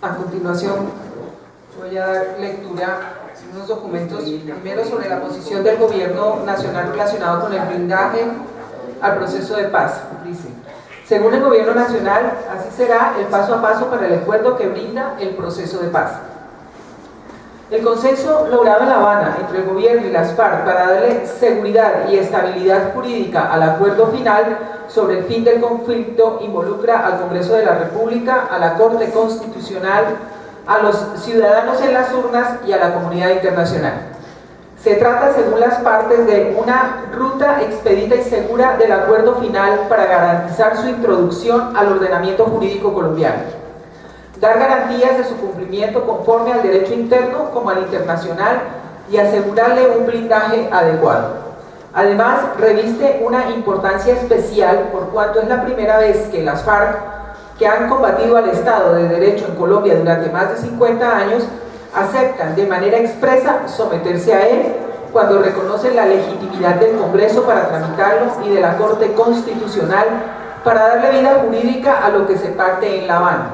A continuación voy a dar lectura a unos documentos, primero sobre la posición del gobierno nacional relacionado con el blindaje al proceso de paz. Dice: según el gobierno nacional, así será el paso a paso para el acuerdo que brinda el proceso de paz. El consenso logrado en La Habana entre el gobierno y las FARC para darle seguridad y estabilidad jurídica al acuerdo final sobre el fin del conflicto involucra al Congreso de la República, a la Corte Constitucional, a los ciudadanos en las urnas y a la comunidad internacional. Se trata, según las partes, de una ruta expedita y segura del acuerdo final para garantizar su introducción al ordenamiento jurídico colombiano, dar garantías de su cumplimiento conforme al derecho interno como al internacional y asegurarle un blindaje adecuado. Además, reviste una importancia especial por cuanto es la primera vez que las FARC, que han combatido al Estado de Derecho en Colombia durante más de 50 años, aceptan de manera expresa someterse a él cuando reconocen la legitimidad del Congreso para tramitarlo y de la Corte Constitucional para darle vida jurídica a lo que se pacte en La Habana.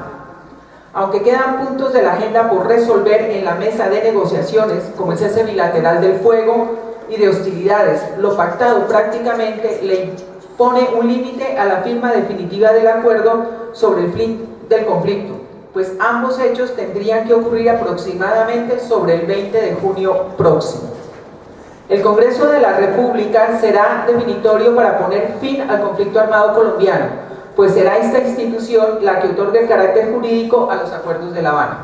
Aunque quedan puntos de la agenda por resolver en la mesa de negociaciones, como el cese bilateral del fuego y de hostilidades, lo pactado prácticamente le pone un límite a la firma definitiva del acuerdo sobre el fin del conflicto, pues ambos hechos tendrían que ocurrir aproximadamente sobre el 20 de junio próximo. El Congreso de la República será definitorio para poner fin al conflicto armado colombiano, pues será esta institución la que otorgue el carácter jurídico a los acuerdos de La Habana.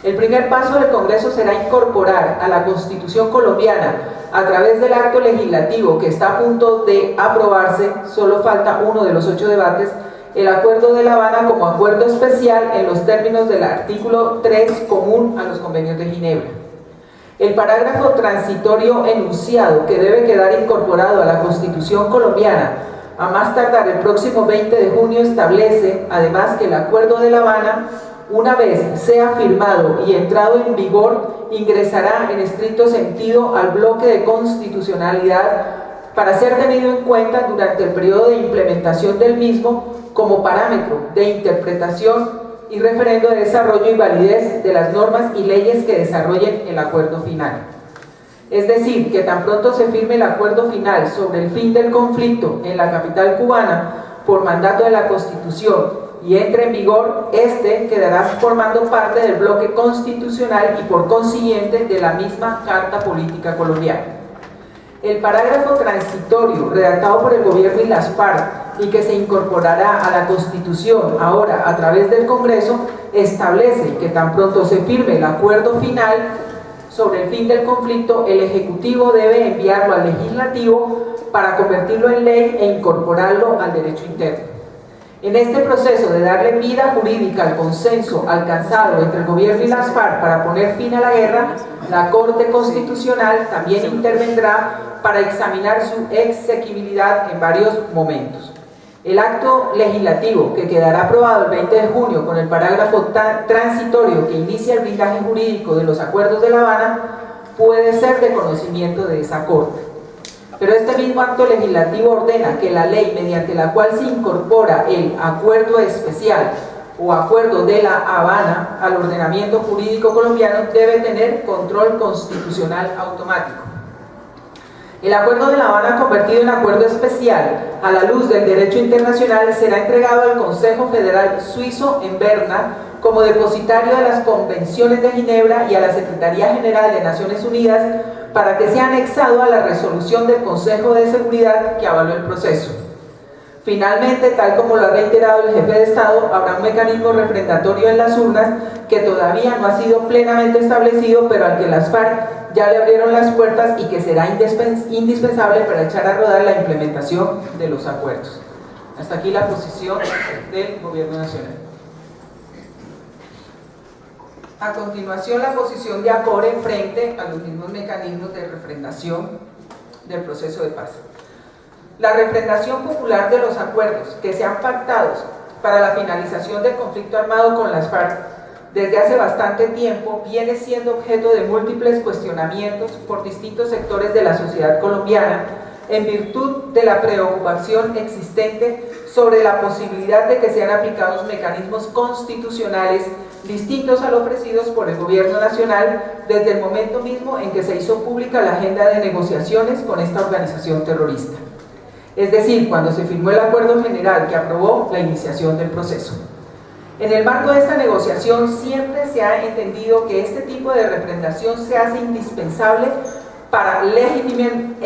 El primer paso del Congreso será incorporar a la Constitución colombiana, a través del acto legislativo que está a punto de aprobarse, solo falta uno de los 8 debates, el Acuerdo de La Habana como acuerdo especial en los términos del artículo 3 común a los convenios de Ginebra. El parágrafo transitorio enunciado que debe quedar incorporado a la Constitución colombiana a más tardar el próximo 20 de junio establece, además, que el Acuerdo de La Habana, una vez sea firmado y entrado en vigor, ingresará en estricto sentido al bloque de constitucionalidad para ser tenido en cuenta durante el periodo de implementación del mismo como parámetro de interpretación y referendo de desarrollo y validez de las normas y leyes que desarrollen el acuerdo final. Es decir, que tan pronto se firme el acuerdo final sobre el fin del conflicto en la capital cubana por mandato de la Constitución y entre en vigor, este quedará formando parte del bloque constitucional y por consiguiente de la misma Carta Política Colombiana. El parágrafo transitorio redactado por el gobierno y las FARC y que se incorporará a la Constitución ahora a través del Congreso establece que tan pronto se firme el acuerdo final sobre el fin del conflicto, el Ejecutivo debe enviarlo al Legislativo para convertirlo en ley e incorporarlo al derecho interno. En este proceso de darle vida jurídica al consenso alcanzado entre el gobierno y las FARC para poner fin a la guerra, la Corte Constitucional también intervendrá para examinar su exequibilidad en varios momentos. El acto legislativo, que quedará aprobado el 20 de junio con el parágrafo transitorio que inicia el blindaje jurídico de los acuerdos de La Habana, puede ser de conocimiento de esa Corte. Pero este mismo acto legislativo ordena que la ley mediante la cual se incorpora el acuerdo especial o acuerdo de La Habana al ordenamiento jurídico colombiano debe tener control constitucional automático. El acuerdo de La Habana, convertido en acuerdo especial a la luz del derecho internacional, será entregado al Consejo Federal Suizo en Berna como depositario de las convenciones de Ginebra y a la Secretaría General de Naciones Unidas para que sea anexado a la resolución del Consejo de Seguridad que avaló el proceso. Finalmente, tal como lo ha reiterado el jefe de Estado, habrá un mecanismo refrendatorio en las urnas que todavía no ha sido plenamente establecido, pero al que las FARC ya le abrieron las puertas y que será indispensable para echar a rodar la implementación de los acuerdos. Hasta aquí la posición del Gobierno Nacional. A continuación, la posición de ACORE frente a los mismos mecanismos de refrendación del proceso de paz. La refrendación popular de los acuerdos que se han pactado para la finalización del conflicto armado con las FARC desde hace bastante tiempo viene siendo objeto de múltiples cuestionamientos por distintos sectores de la sociedad colombiana en virtud de la preocupación existente sobre la posibilidad de que sean aplicados mecanismos constitucionales distintos a los ofrecidos por el Gobierno Nacional desde el momento mismo en que se hizo pública la agenda de negociaciones con esta organización terrorista. Es decir, cuando se firmó el acuerdo general que aprobó la iniciación del proceso. En el marco de esta negociación siempre se ha entendido que este tipo de refrendación se hace indispensable para legitimar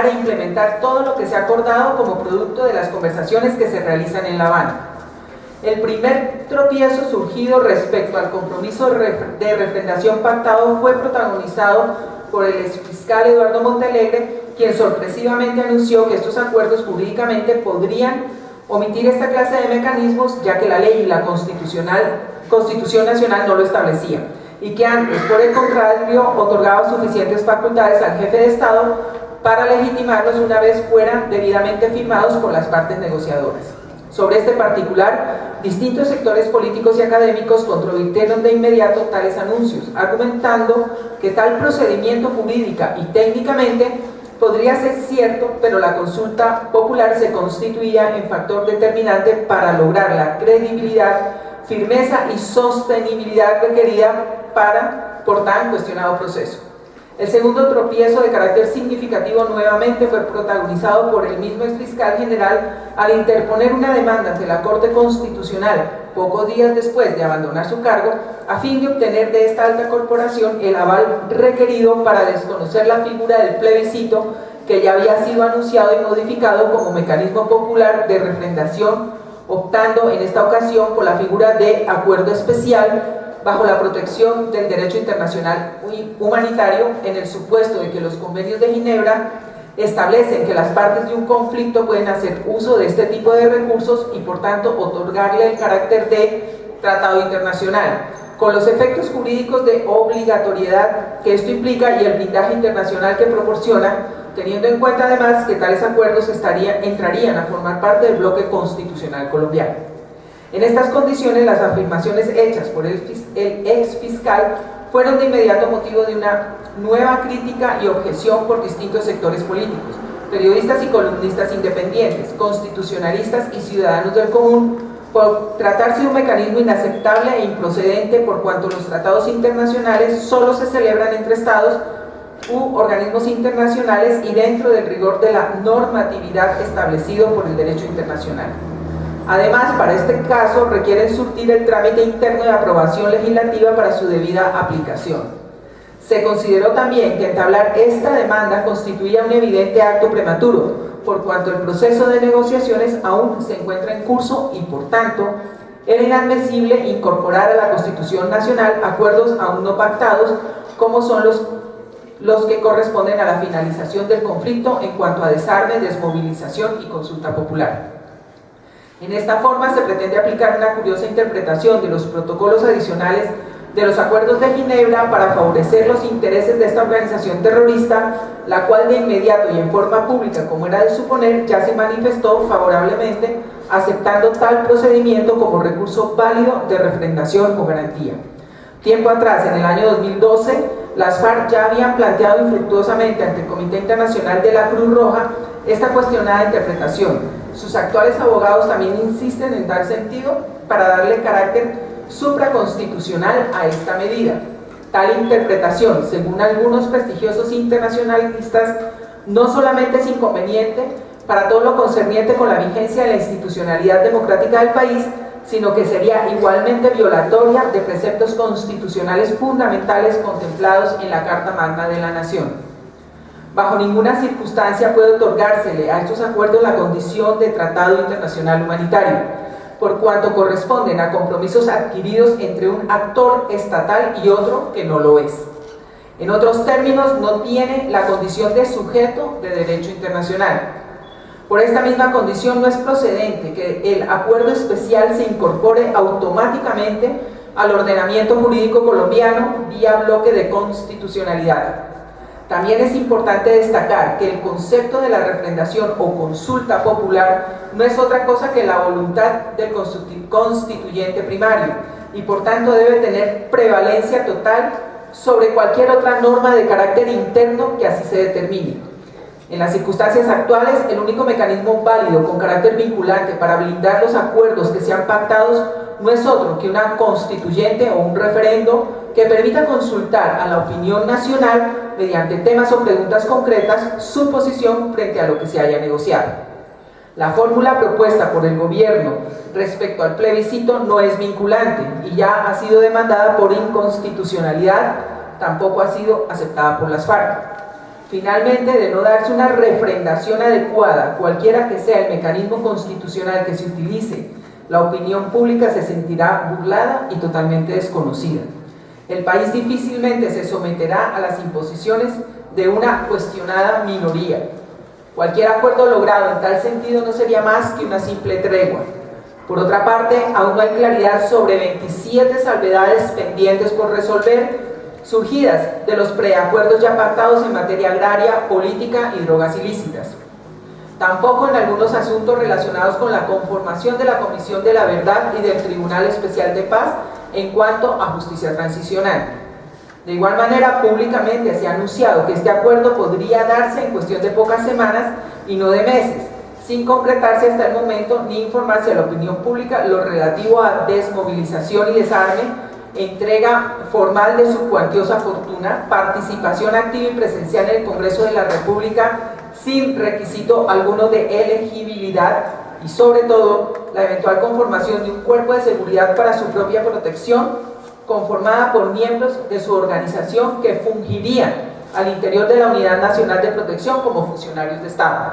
e implementar todo lo que se ha acordado como producto de las conversaciones que se realizan en La Habana. El primer tropiezo surgido respecto al compromiso de refrendación pactado fue protagonizado por el exfiscal Eduardo Montalegre, quien sorpresivamente anunció que estos acuerdos jurídicamente podrían omitir esta clase de mecanismos, ya que la ley y la Constitución Nacional no lo establecían, y que antes, por el contrario, otorgaba suficientes facultades al jefe de Estado para legitimarlos una vez fueran debidamente firmados por las partes negociadoras. Sobre este particular, distintos sectores políticos y académicos controvirtieron de inmediato tales anuncios, argumentando que tal procedimiento jurídica y técnicamente podría ser cierto, pero la consulta popular se constituía en factor determinante para lograr la credibilidad, firmeza y sostenibilidad requerida por tan cuestionado proceso. El segundo tropiezo de carácter significativo nuevamente fue protagonizado por el mismo exfiscal general al interponer una demanda ante la Corte Constitucional pocos días después de abandonar su cargo, a fin de obtener de esta alta corporación el aval requerido para desconocer la figura del plebiscito que ya había sido anunciado y modificado como mecanismo popular de refrendación, optando en esta ocasión por la figura de acuerdo especial bajo la protección del derecho internacional humanitario, en el supuesto de que los convenios de Ginebra establecen que las partes de un conflicto pueden hacer uso de este tipo de recursos y por tanto otorgarle el carácter de tratado internacional, con los efectos jurídicos de obligatoriedad que esto implica y el blindaje internacional que proporciona, teniendo en cuenta además que tales acuerdos entrarían a formar parte del bloque constitucional colombiano. En estas condiciones, las afirmaciones hechas por el exfiscal fueron de inmediato motivo de una nueva crítica y objeción por distintos sectores políticos, periodistas y columnistas independientes, constitucionalistas y ciudadanos del común, por tratarse de un mecanismo inaceptable e improcedente por cuanto los tratados internacionales solo se celebran entre estados u organismos internacionales y dentro del rigor de la normatividad establecido por el derecho internacional. Además, para este caso requieren surtir el trámite interno de aprobación legislativa para su debida aplicación. Se consideró también que entablar esta demanda constituía un evidente acto prematuro, por cuanto el proceso de negociaciones aún se encuentra en curso y, por tanto, era inadmisible incorporar a la Constitución Nacional acuerdos aún no pactados, como son los que corresponden a la finalización del conflicto en cuanto a desarme, desmovilización y consulta popular. En esta forma se pretende aplicar una curiosa interpretación de los protocolos adicionales de los acuerdos de Ginebra para favorecer los intereses de esta organización terrorista, la cual de inmediato y en forma pública, como era de suponer, ya se manifestó favorablemente, aceptando tal procedimiento como recurso válido de refrendación o garantía. Tiempo atrás, en el año 2012, las FARC ya habían planteado infructuosamente ante el Comité Internacional de la Cruz Roja esta cuestionada interpretación. Sus actuales abogados también insisten en tal sentido para darle carácter supraconstitucional a esta medida. Tal interpretación, según algunos prestigiosos internacionalistas, no solamente es inconveniente para todo lo concerniente con la vigencia de la institucionalidad democrática del país, sino que sería igualmente violatoria de preceptos constitucionales fundamentales contemplados en la Carta Magna de la Nación. Bajo ninguna circunstancia puede otorgársele a estos acuerdos la condición de tratado internacional humanitario, por cuanto corresponden a compromisos adquiridos entre un actor estatal y otro que no lo es. En otros términos, no tiene la condición de sujeto de derecho internacional. Por esta misma condición no es procedente que el acuerdo especial se incorpore automáticamente al ordenamiento jurídico colombiano vía bloque de constitucionalidad. También es importante destacar que el concepto de la refrendación o consulta popular no es otra cosa que la voluntad del constituyente primario y por tanto debe tener prevalencia total sobre cualquier otra norma de carácter interno que así se determine. En las circunstancias actuales, el único mecanismo válido con carácter vinculante para blindar los acuerdos que sean pactados no es otro que una constituyente o un referendo que permita consultar a la opinión nacional mediante temas o preguntas concretas su posición frente a lo que se haya negociado. La fórmula propuesta por el gobierno respecto al plebiscito no es vinculante y ya ha sido demandada por inconstitucionalidad, tampoco ha sido aceptada por las FARC. Finalmente, de no darse una refrendación adecuada, cualquiera que sea el mecanismo constitucional que se utilice, la opinión pública se sentirá burlada y totalmente desconocida. El país difícilmente se someterá a las imposiciones de una cuestionada minoría. Cualquier acuerdo logrado en tal sentido no sería más que una simple tregua. Por otra parte, aún no hay claridad sobre 27 salvedades pendientes por resolver, surgidas de los preacuerdos ya pactados en materia agraria, política y drogas ilícitas. Tampoco en algunos asuntos relacionados con la conformación de la Comisión de la Verdad y del Tribunal Especial de Paz en cuanto a justicia transicional. De igual manera, públicamente se ha anunciado que este acuerdo podría darse en cuestión de pocas semanas y no de meses, sin concretarse hasta el momento ni informarse a la opinión pública lo relativo a desmovilización y desarme, entrega formal de su cuantiosa fortuna, participación activa y presencial en el Congreso de la República sin requisito alguno de elegibilidad y sobre todo la eventual conformación de un cuerpo de seguridad para su propia protección conformada por miembros de su organización que fungirían al interior de la Unidad Nacional de Protección como funcionarios de Estado.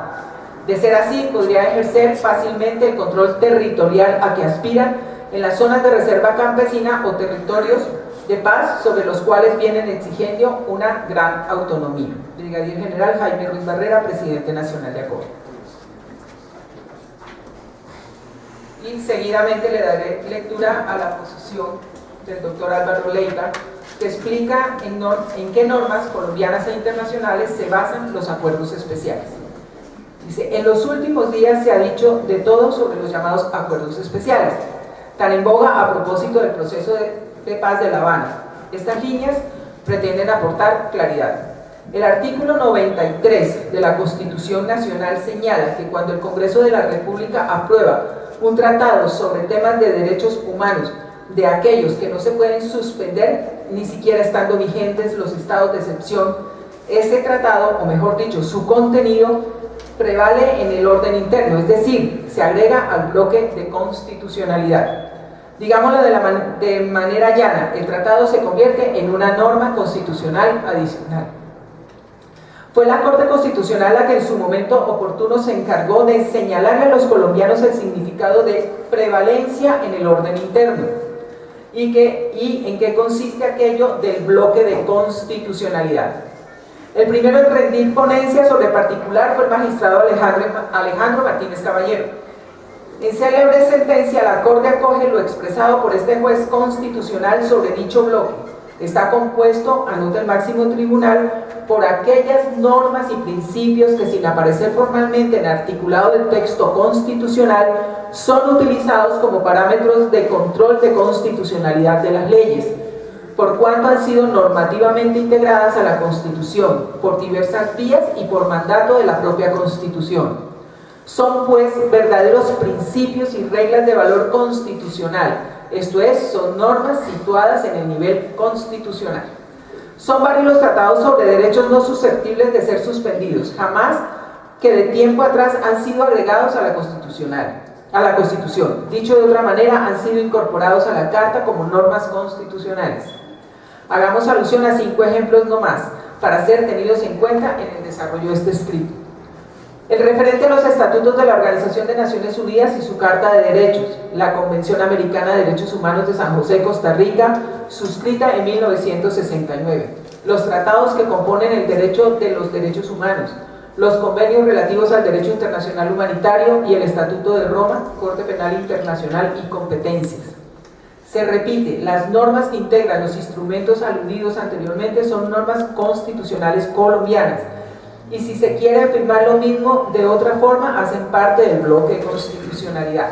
De ser así, podría ejercer fácilmente el control territorial a que aspiran en las zonas de reserva campesina o territorios de paz sobre los cuales vienen exigiendo una gran autonomía. Brigadier General Jaime Ruiz Barrera, Presidente Nacional de ACOBE. Y seguidamente le daré lectura a la posición del doctor Álvaro Leiva, que explica en qué normas colombianas e internacionales se basan los acuerdos especiales. Dice, en los últimos días se ha dicho de todo sobre los llamados acuerdos especiales, tan en boga a propósito del proceso de paz de La Habana. Estas líneas pretenden aportar claridad. El artículo 93 de la Constitución Nacional señala que cuando el Congreso de la República aprueba un tratado sobre temas de derechos humanos, de aquellos que no se pueden suspender, ni siquiera estando vigentes los estados de excepción, ese tratado, o mejor dicho, su contenido, prevale en el orden interno, es decir, se agrega al bloque de constitucionalidad. Digámoslo de manera llana, el tratado se convierte en una norma constitucional adicional. Fue la Corte Constitucional la que en su momento oportuno se encargó de señalarle a los colombianos el significado de prevalencia en el orden interno y en qué consiste aquello del bloque de constitucionalidad. El primero en rendir ponencia sobre particular fue el magistrado Alejandro Martínez Caballero. En célebre sentencia, la Corte acoge lo expresado por este juez constitucional sobre dicho bloque. Está compuesto, anota el máximo tribunal, por aquellas normas y principios que, sin aparecer formalmente en el articulado del texto constitucional, son utilizados como parámetros de control de constitucionalidad de las leyes, por cuanto han sido normativamente integradas a la Constitución, por diversas vías y por mandato de la propia Constitución. Son, pues, verdaderos principios y reglas de valor constitucional, esto es, son normas situadas en el nivel constitucional. Son varios los tratados sobre derechos no susceptibles de ser suspendidos, jamás que de tiempo atrás han sido agregados a la Constitución. Dicho de otra manera, han sido incorporados a la Carta como normas constitucionales. Hagamos alusión a 5 ejemplos nomás, para ser tenidos en cuenta en el desarrollo de este escrito. El referente a los estatutos de la Organización de Naciones Unidas y su Carta de Derechos, la Convención Americana de Derechos Humanos de San José, Costa Rica, suscrita en 1969, los tratados que componen el derecho de los derechos humanos, los convenios relativos al derecho internacional humanitario y el Estatuto de Roma, Corte Penal Internacional y competencias. Se repite, las normas que integran los instrumentos aludidos anteriormente son normas constitucionales colombianas, y si se quiere afirmar lo mismo de otra forma, hacen parte del bloque de constitucionalidad.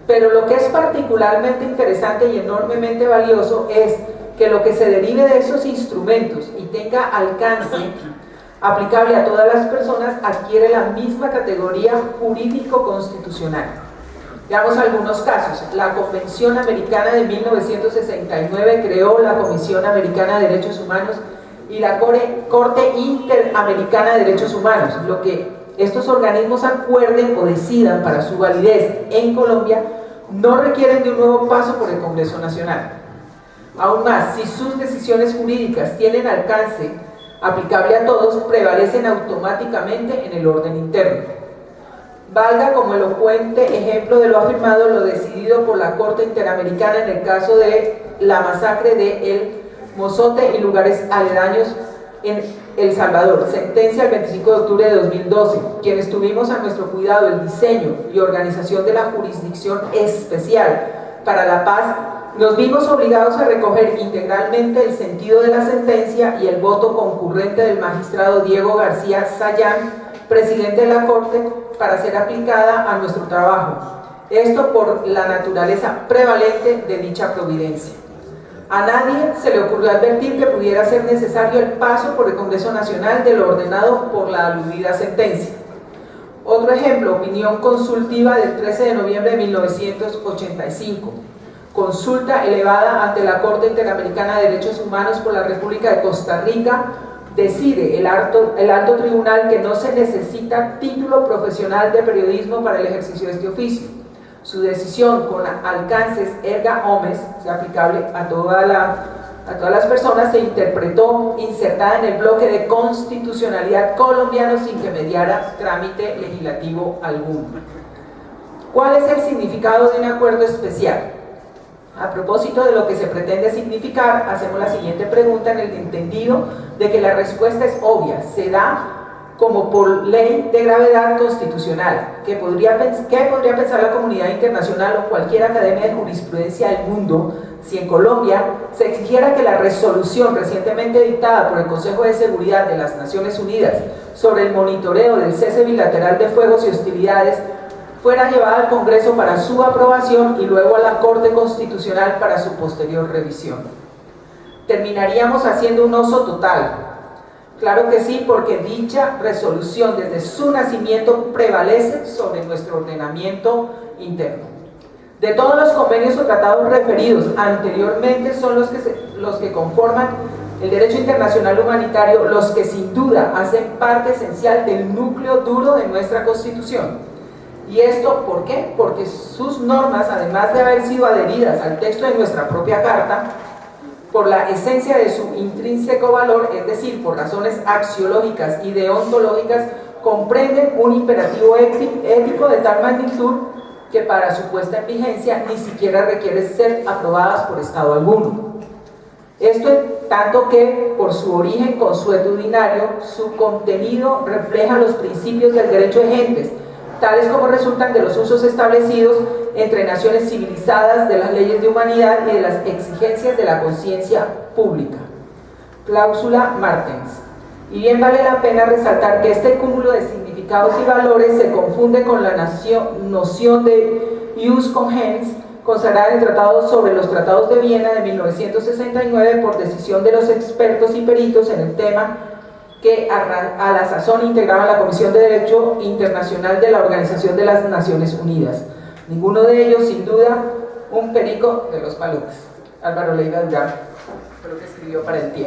Pero lo que es particularmente interesante y enormemente valioso es que lo que se derive de esos instrumentos y tenga alcance aplicable a todas las personas, adquiere la misma categoría jurídico-constitucional. Veamos algunos casos. La Convención Americana de 1969 creó la Comisión Americana de Derechos Humanos y la Corte Interamericana de Derechos Humanos. Lo que estos organismos acuerden o decidan para su validez en Colombia no requieren de un nuevo paso por el Congreso Nacional. Aún más, si sus decisiones jurídicas tienen alcance aplicable a todos, prevalecen automáticamente en el orden interno. Valga como elocuente ejemplo de lo afirmado lo decidido por la Corte Interamericana en el caso de la masacre de El Mozote y lugares aledaños en El Salvador, sentencia el 25 de octubre de 2012, quienes tuvimos a nuestro cuidado el diseño y organización de la Jurisdicción Especial para la Paz, nos vimos obligados a recoger integralmente el sentido de la sentencia y el voto concurrente del magistrado Diego García Sayán, presidente de la Corte, para ser aplicada a nuestro trabajo. Esto por la naturaleza prevalente de dicha providencia. A nadie se le ocurrió advertir que pudiera ser necesario el paso por el Congreso Nacional de lo ordenado por la aludida sentencia. Otro ejemplo, opinión consultiva del 13 de noviembre de 1985. Consulta elevada ante la Corte Interamericana de Derechos Humanos por la República de Costa Rica, decide el alto tribunal que no se necesita título profesional de periodismo para el ejercicio de este oficio. Su decisión, con alcances erga omnes, aplicable a todas las personas, se interpretó insertada en el bloque de constitucionalidad colombiano sin que mediara trámite legislativo alguno. ¿Cuál es el significado de un acuerdo especial? A propósito de lo que se pretende significar, hacemos la siguiente pregunta en el entendido de que la respuesta es obvia, se da como por ley de gravedad constitucional. ¿Qué podría pensar la comunidad internacional o cualquier academia de jurisprudencia del mundo si en Colombia se exigiera que la resolución recientemente dictada por el Consejo de Seguridad de las Naciones Unidas sobre el monitoreo del cese bilateral de fuegos y hostilidades fuera llevada al Congreso para su aprobación y luego a la Corte Constitucional para su posterior revisión? ¿Terminaríamos haciendo un oso total? Claro que sí, porque dicha resolución desde su nacimiento prevalece sobre nuestro ordenamiento interno. De todos los convenios o tratados referidos anteriormente son los que conforman el derecho internacional humanitario, los que sin duda hacen parte esencial del núcleo duro de nuestra Constitución. ¿Y esto por qué? Porque sus normas, además de haber sido adheridas al texto de nuestra propia Carta, por la esencia de su intrínseco valor, es decir, por razones axiológicas y deontológicas, comprenden un imperativo ético de tal magnitud que para su puesta en vigencia ni siquiera requiere ser aprobadas por Estado alguno. Esto tanto que, por su origen consuetudinario, su contenido refleja los principios del derecho de gentes, tales como resultan de los usos establecidos entre naciones civilizadas, de las leyes de humanidad y de las exigencias de la conciencia pública. Cláusula Martens. Y bien vale la pena resaltar que este cúmulo de significados y valores se confunde con la noción de jus cogens, consagrada en el Tratado sobre los Tratados de Viena de 1969 por decisión de los expertos y peritos en el tema, que a la sazón integraba la Comisión de Derecho Internacional de la Organización de las Naciones Unidas. Ninguno de ellos, sin duda, un perico de los palotes. Álvaro Leiva Durán, fue lo que escribió para el tiempo.